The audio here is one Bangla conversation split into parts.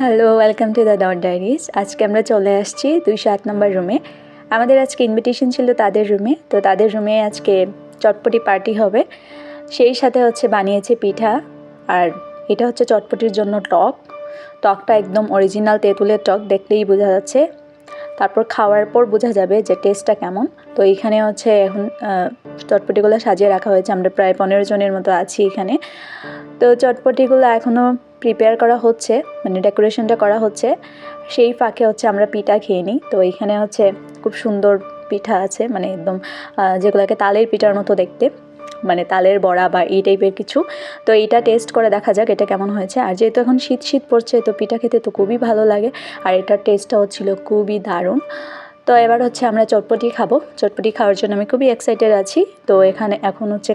Hello, welcome to the dot diaries. আজকে আমরা চলে আসছি 208 নম্বর রুমে। আমাদের আজকে ইনভিটেশন ছিল তাদের রুমে, তো তাদের রুমে আজকে চটপটি পার্টি হবে। সেই সাথে বানিয়েছে পিঠা, আর এটা হচ্ছে চটপটির জন্য টকটা একদম অরিজিনাল তেঁতুলের টক, দেখলেই বোঝা যাচ্ছে। তারপর খাওয়ার পর বোঝা যাবে যে টেস্টটা কেমন। তো এইখানে এখন চটপটিগুলো সাজিয়ে রাখা হয়েছে। আমরা প্রায় 15 জনের মতো আছি এখানে। তো চটপটিগুলো এখনও প্রিপেয়ার করা হচ্ছে, মানে ডেকোরেশনটা করা হচ্ছে। সেই ফাঁকে আমরা পিঠা খেয়ে নিই। তো এইখানে খুব সুন্দর পিঠা আছে, মানে একদম যেগুলোকে তালের পিঠার মতো দেখতে, মানে তালের বড়া বা এই টাইপের কিছু। তো এইটা টেস্ট করে দেখা যাক এটা কেমন হয়েছে। আর যেহেতু এখন শীত পড়ছে, তো পিঠা খেতে তো খুবই ভালো লাগে, আর এটার টেস্টটা হচ্ছিল খুবই দারুণ। তো এবার আমরা চটপটি খাবো। চটপটি খাওয়ার জন্য আমি খুবই এক্সাইটেড আছি। তো এখন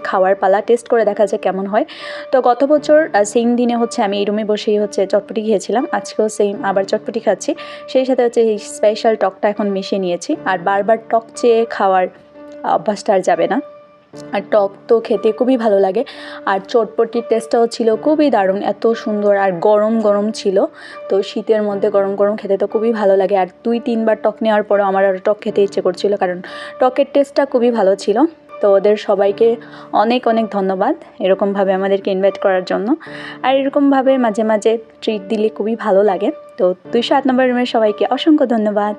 খাওয়ার পালা, টেস্ট করে দেখা যায় কেমন হয়। তো গত বছর সেম দিনে আমি এই রুমে বসেই চটপটি খেয়েছিলাম। আজকেও সেম আবার চটপটি খাচ্ছি। সেই সাথে এই স্পেশাল টকটা এখন মিশিয়ে নিয়েছি। আর বারবার টক চেয়ে খাওয়ার অভ্যাসটা আর যাবে না। আর টক তো খেতে খুবই ভালো লাগে। আর চটপটির টেস্টটাও ছিল খুবই দারুণ, এত সুন্দর, আর গরম গরম ছিল। তো শীতের মধ্যে গরম গরম খেতে তো খুবই ভালো লাগে। আর 2-3 বার টক নেওয়ার পরেও আমার আরও টক খেতে ইচ্ছে করছিল, কারণ টকের টেস্টটা খুবই ভালো ছিল। তো ওদের সবাইকে অনেক অনেক ধন্যবাদ এরকমভাবে আমাদেরকে ইনভাইট করার জন্য। আর এরকমভাবে মাঝে মাঝে ট্রিট দিলে খুবই ভালো লাগে। তো 208 নম্বর রুমের সবাইকে অসংখ্য ধন্যবাদ।